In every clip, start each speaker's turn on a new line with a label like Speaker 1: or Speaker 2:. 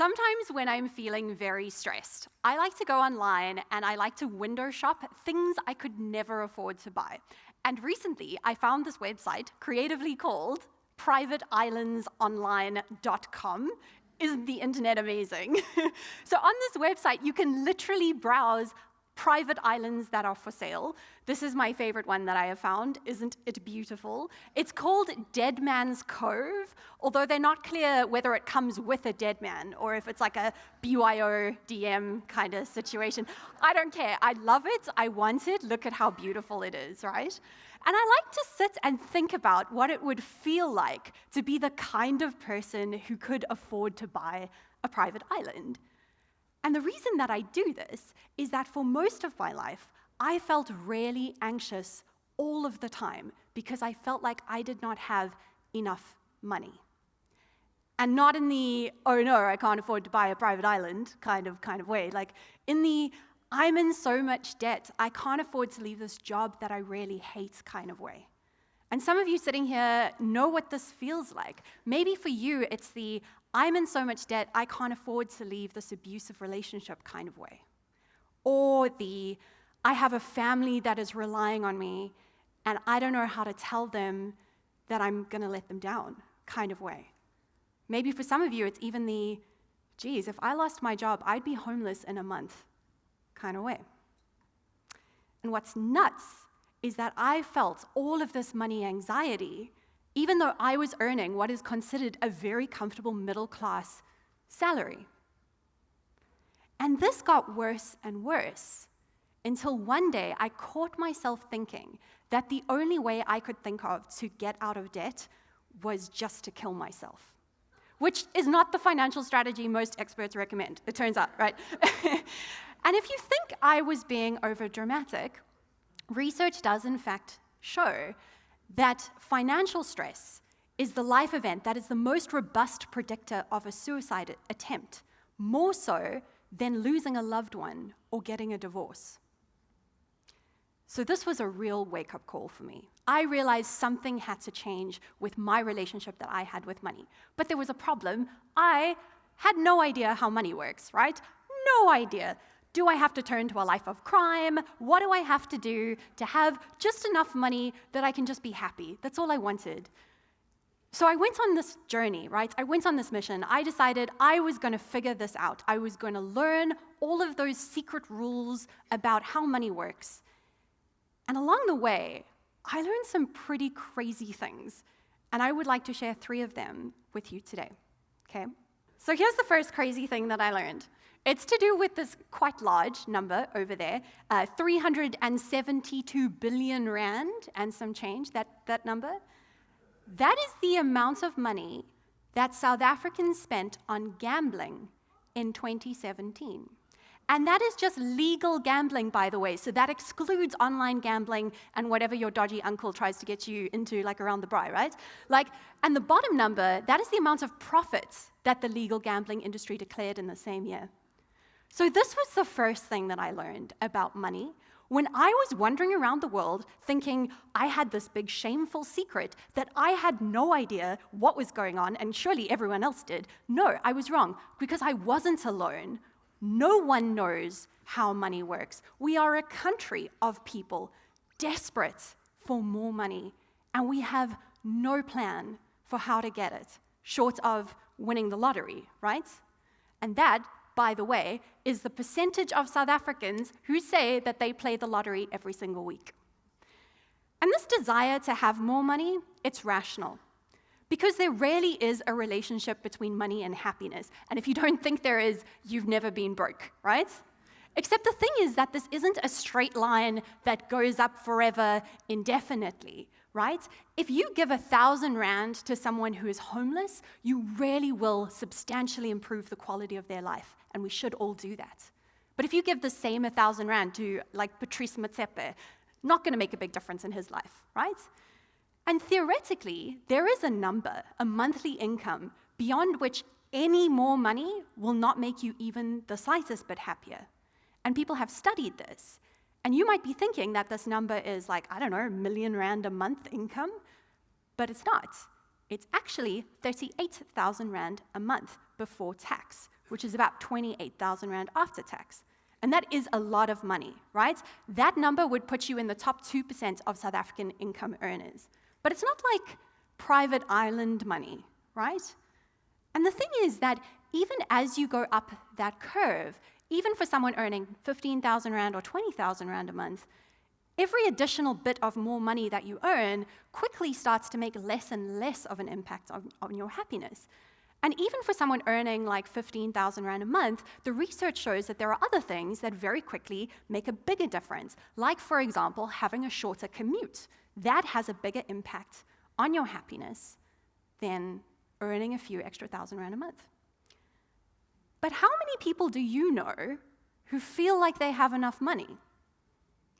Speaker 1: Sometimes when I'm feeling very stressed, I like to go online and I like to window shop things I could never afford to buy. And recently, I found this website creatively called privateislandsonline.com. Isn't the internet amazing? So on this website, you can literally browse private islands that are for sale. This is my favorite one that I have found. Isn't it beautiful? It's called Dead Man's Cove, although they're not clear whether it comes with a dead man or if it's like a BYODM kind of situation. I don't care. I love it. I want it. Look at how beautiful it is, right? And I like to sit and think about what it would feel like to be the kind of person who could afford to buy a private island. And the reason that I do this is that for most of my life, I felt really anxious all of the time because I felt like I did not have enough money. And not in the, oh no, I can't afford to buy a private island kind of way. Like in the, I'm in so much debt, I can't afford to leave this job that I really hate kind of way. And some of you sitting here know what this feels like. Maybe for you, it's the, I'm in so much debt, I can't afford to leave this abusive relationship kind of way. Or the, I have a family that is relying on me, and I don't know how to tell them that I'm going to let them down kind of way. Maybe for some of you, it's even the, geez, if I lost my job, I'd be homeless in a month kind of way. And what's nuts is that I felt all of this money anxiety even though I was earning what is considered a very comfortable middle-class salary. And this got worse and worse until one day I caught myself thinking that the only way I could think of to get out of debt was just to kill myself, which is not the financial strategy most experts recommend, it turns out, right? And if you think I was being overdramatic, research does in fact show that financial stress is the life event that is the most robust predictor of a suicide attempt, more so than losing a loved one or getting a divorce. So this was a real wake-up call for me. I realized something had to change with my relationship that I had with money. But there was a problem. I had no idea how money works, right? No idea. Do I have to turn to a life of crime? What do I have to do to have just enough money that I can just be happy? That's all I wanted. So I went on this journey, right? I went on this mission. I decided I was going to figure this out. I was going to learn all of those secret rules about how money works. And along the way, I learned some pretty crazy things. And I would like to share 3 of them with you today, okay? So here's the first crazy thing that I learned. It's to do with this quite large number over there, 372 billion rand and some change, that number. That is the amount of money that South Africans spent on gambling in 2017. And that is just legal gambling, by the way, so that excludes online gambling and whatever your dodgy uncle tries to get you into, like around the braai, right? And the bottom number, that is the amount of profits that the legal gambling industry declared in the same year. So this was the first thing that I learned about money when I was wandering around the world thinking I had this big shameful secret that I had no idea what was going on, and surely everyone else did. No, I was wrong, because I wasn't alone. No one knows how money works. We are a country of people desperate for more money, and we have no plan for how to get it, short of winning the lottery, right? And that, by the way, is the percentage of South Africans who say that they play the lottery every single week. And this desire to have more money, it's rational. Because there rarely is a relationship between money and happiness. And if you don't think there is, you've never been broke, right? Except the thing is that this isn't a straight line that goes up forever indefinitely, right? If you give 1,000 rand to someone who is homeless, you really will substantially improve the quality of their life, and we should all do that. But if you give the same 1,000 rand to, like, Patrice Motsepe, not going to make a big difference in his life, right? And theoretically, there is a number, a monthly income, beyond which any more money will not make you even the slightest bit happier. And people have studied this. And you might be thinking that this number is like, I don't know, 1 million rand a month income, but it's not. It's actually 38,000 rand a month before tax, which is about 28,000 Rand after tax. And that is a lot of money, right? That number would put you in the top 2% of South African income earners. But it's not like private island money, right? And the thing is that even as you go up that curve, even for someone earning 15,000 Rand or 20,000 Rand a month, every additional bit of more money that you earn quickly starts to make less and less of an impact on your happiness. And even for someone earning like 15,000 Rand a month, the research shows that there are other things that very quickly make a bigger difference, like, for example, having a shorter commute. That has a bigger impact on your happiness than earning a few extra thousand Rand a month. But how many people do you know who feel like they have enough money?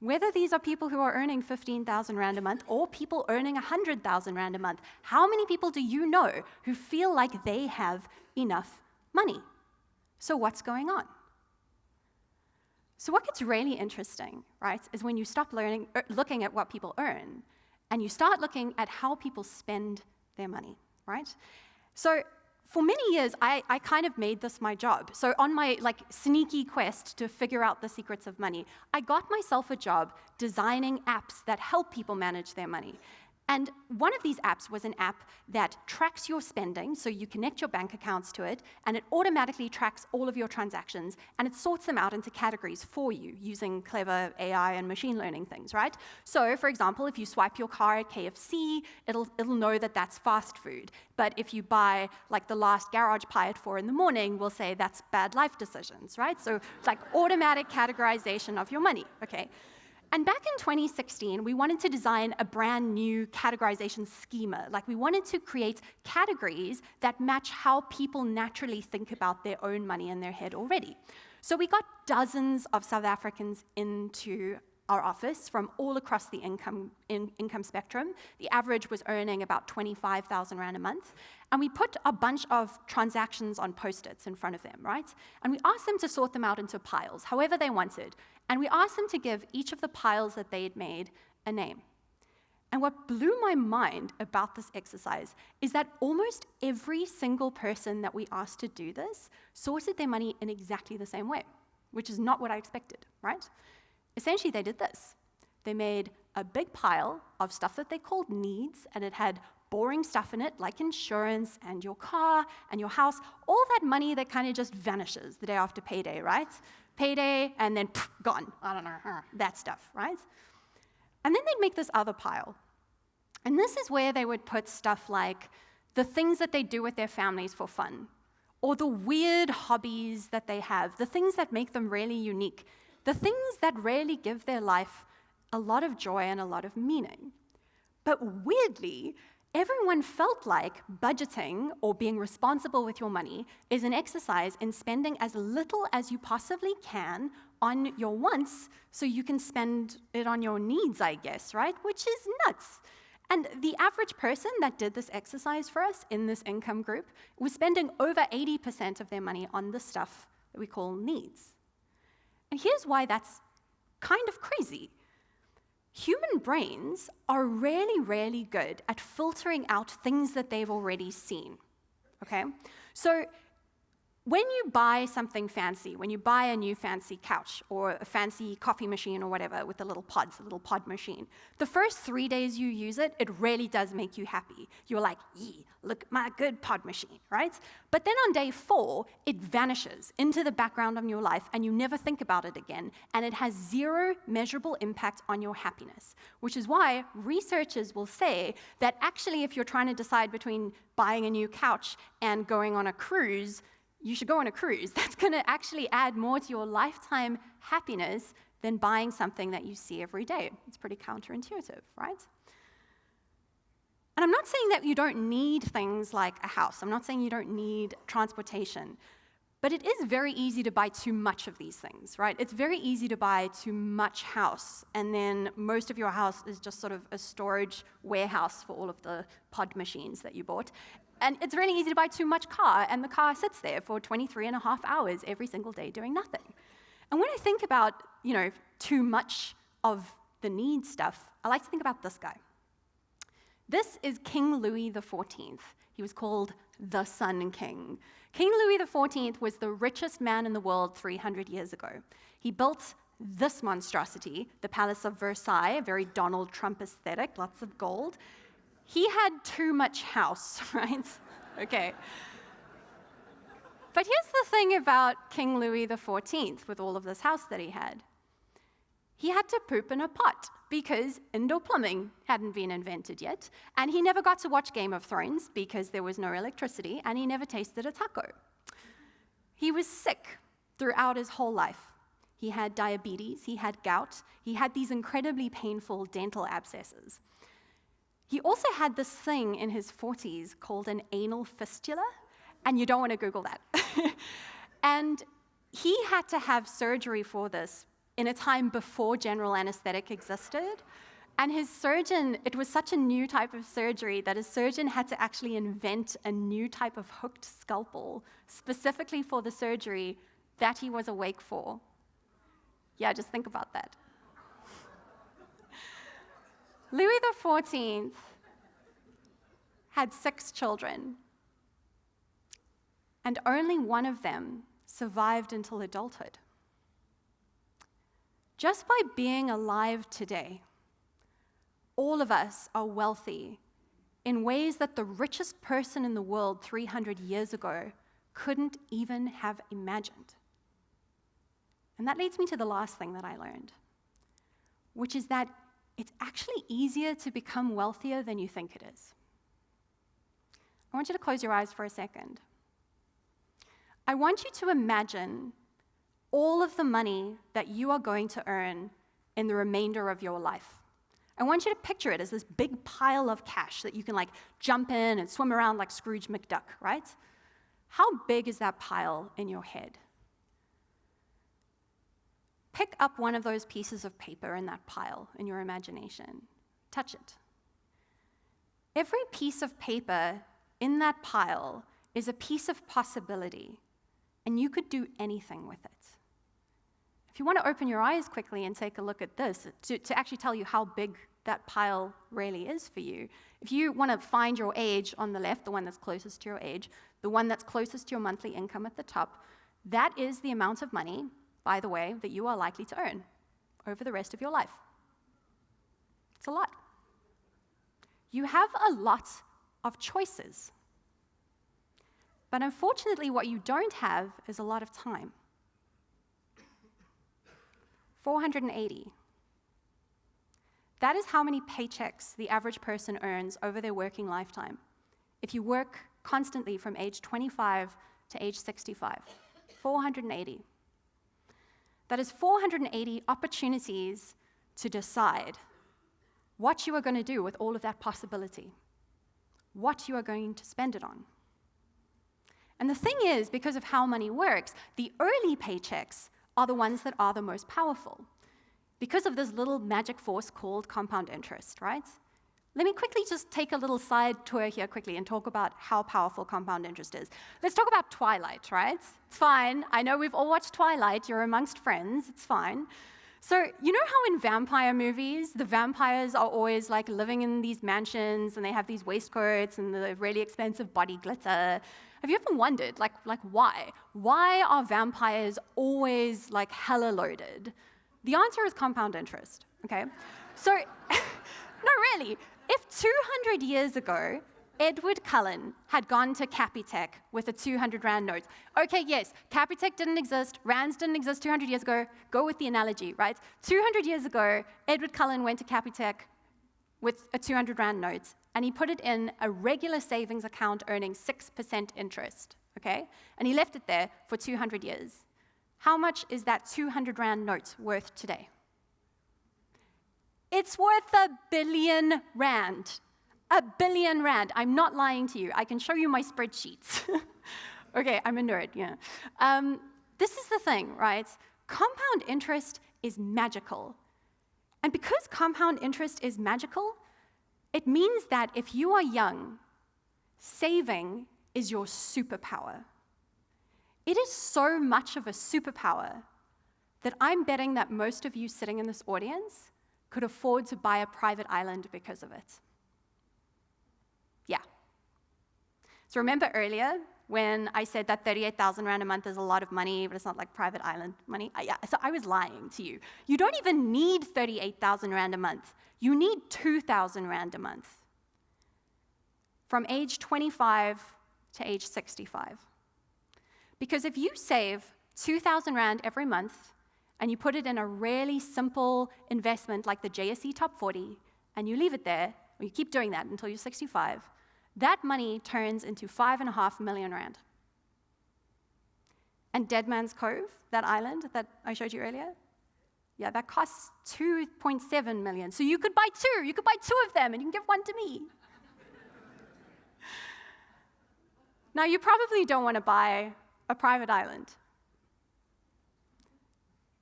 Speaker 1: Whether these are people who are earning 15,000 Rand a month or people earning 100,000 Rand a month, how many people do you know who feel like they have enough money? So what's going on? So what gets really interesting, right, is when you stop looking at what people earn and you start looking at how people spend their money, right? So for many years, I kind of made this my job. So on my sneaky quest to figure out the secrets of money, I got myself a job designing apps that help people manage their money. And one of these apps was an app that tracks your spending, so you connect your bank accounts to it, and it automatically tracks all of your transactions, and it sorts them out into categories for you using clever AI and machine learning things, right? So, for example, if you swipe your car at KFC, it'll know that that's fast food. But if you buy the last garage pie at 4 in the morning, we'll say that's bad life decisions, right? So it's like automatic categorization of your money, okay? And back in 2016, we wanted to design a brand new categorization schema. We wanted to create categories that match how people naturally think about their own money in their head already. So we got dozens of South Africans into our office from all across the income spectrum. The average was earning about 25,000 Rand a month. And we put a bunch of transactions on Post-its in front of them, right? And we asked them to sort them out into piles, however they wanted. And we asked them to give each of the piles that they had made a name. And what blew my mind about this exercise is that almost every single person that we asked to do this sorted their money in exactly the same way, which is not what I expected, right? Essentially, they did this. They made a big pile of stuff that they called needs, and it had boring stuff in it, like insurance and your car and your house, all that money that kind of just vanishes the day after payday, right? Payday, and then gone. I don't know, that stuff, right? And then they'd make this other pile. And this is where they would put stuff like the things that they do with their families for fun, or the weird hobbies that they have, the things that make them really unique, the things that really give their life a lot of joy and a lot of meaning. But weirdly, everyone felt like budgeting or being responsible with your money is an exercise in spending as little as you possibly can on your wants so you can spend it on your needs, I guess, right? Which is nuts. And the average person that did this exercise for us in this income group was spending over 80% of their money on the stuff that we call needs. And here's why that's kind of crazy. Human brains are really, really good at filtering out things that they've already seen, okay? So when you buy something fancy, when you buy a new fancy couch or a fancy coffee machine or whatever with the little pods, the little pod machine, the first 3 days you use it, it really does make you happy. You're like, yee, look at my good pod machine, right? But then on day 4, it vanishes into the background of your life and you never think about it again, and it has zero measurable impact on your happiness, which is why researchers will say that actually if you're trying to decide between buying a new couch and going on a cruise, you should go on a cruise. That's going to actually add more to your lifetime happiness than buying something that you see every day. It's pretty counterintuitive, right? And I'm not saying that you don't need things like a house. I'm not saying you don't need transportation. But it is very easy to buy too much of these things, right? It's very easy to buy too much house, and then most of your house is just sort of a storage warehouse for all of the pod machines that you bought. And it's really easy to buy too much car, and the car sits there for 23.5 hours every single day doing nothing. And when I think about, too much of the need stuff, I like to think about this guy. This is King Louis XIV. He was called the Sun King. King Louis XIV was the richest man in the world 300 years ago. He built this monstrosity, the Palace of Versailles, a very Donald Trump aesthetic, lots of gold. He had too much house, right? Okay. But here's the thing about King Louis XIV with all of this house that he had. He had to poop in a pot because indoor plumbing hadn't been invented yet, and he never got to watch Game of Thrones because there was no electricity, and he never tasted a taco. He was sick throughout his whole life. He had diabetes, he had gout, he had these incredibly painful dental abscesses. He also had this thing in his 40s called an anal fistula, and you don't want to Google that. And he had to have surgery for this in a time before general anesthetic existed. And his surgeon, it was such a new type of surgery that his surgeon had to actually invent a new type of hooked scalpel specifically for the surgery that he was awake for. Yeah, just think about that. Louis XIV had 6 children, and only one of them survived until adulthood. Just by being alive today, all of us are wealthy in ways that the richest person in the world 300 years ago couldn't even have imagined. And that leads me to the last thing that I learned, which is that it's actually easier to become wealthier than you think it is. I want you to close your eyes for a second. I want you to imagine all of the money that you are going to earn in the remainder of your life. I want you to picture it as this big pile of cash that you can jump in and swim around like Scrooge McDuck, right? How big is that pile in your head? Pick up one of those pieces of paper in that pile in your imagination. Touch it. Every piece of paper in that pile is a piece of possibility, and you could do anything with it. If you want to open your eyes quickly and take a look at this, to actually tell you how big that pile really is for you, if you want to find your age on the left, the one that's closest to your age, the one that's closest to your monthly income at the top, that is the amount of money, by the way, that you are likely to earn over the rest of your life. It's a lot. You have a lot of choices. But unfortunately, what you don't have is a lot of time. 480. That is how many paychecks the average person earns over their working lifetime if you work constantly from age 25 to age 65. 480. That is 480 opportunities to decide what you are going to do with all of that possibility, what you are going to spend it on. And the thing is, because of how money works, the early paychecks are the ones that are the most powerful because of this little magic force called compound interest, right? Let me quickly just take a little side tour here quickly and talk about how powerful compound interest is. Let's talk about Twilight, right? It's fine. I know we've all watched Twilight. You're amongst friends. It's fine. So you know how in vampire movies, the vampires are always living in these mansions and they have these waistcoats and the really expensive body glitter? Have you ever wondered, why? Why are vampires always, hella loaded? The answer is compound interest, okay? So, no, really, if 200 years ago, Edward Cullen had gone to Capitec with a 200 Rand note. Okay, yes, Capitec didn't exist, Rands didn't exist 200 years ago. Go with the analogy, right? 200 years ago, Edward Cullen went to Capitec with a 200 Rand note, and he put it in a regular savings account earning 6% interest, okay? And he left it there for 200 years. How much is that 200 Rand note worth today? It's worth R1 billion. R1 billion. I'm not lying to you. I can show you my spreadsheets. Okay, I'm a nerd, yeah. This is the thing, right? Compound interest is magical. And because compound interest is magical, it means that if you are young, saving is your superpower. It is so much of a superpower that I'm betting that most of you sitting in this audience could afford to buy a private island because of it. Yeah. So remember earlier, when I said that 38,000 Rand a month is a lot of money, but it's not like private island money. So I was lying to you. You don't even need 38,000 Rand a month. You need 2,000 Rand a month from age 25 to age 65. Because if you save 2,000 Rand every month and you put it in a really simple investment like the JSE Top 40, and you leave it there, or you keep doing that until you're 65, that money turns into 5.5 million Rand. And Dead Man's Cove, that island that I showed you earlier, yeah, that costs 2.7 million. So you could buy two. You could buy two of them, and you can give one to me. Now, you probably don't want to buy a private island.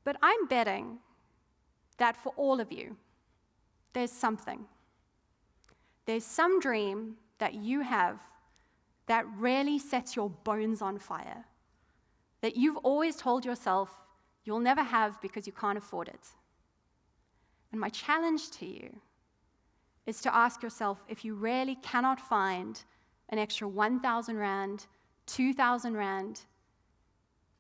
Speaker 1: But I'm betting that for all of you, there's something. There's some dream that you have that really sets your bones on fire, that you've always told yourself you'll never have because you can't afford it. And my challenge to you is to ask yourself if you really cannot find an extra 1,000 Rand, 2,000 Rand,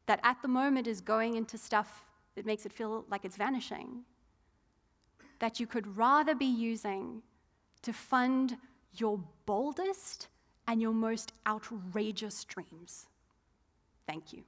Speaker 1: that at the moment is going into stuff that makes it feel like it's vanishing, that you could rather be using to fund your boldest and your most outrageous dreams. Thank you.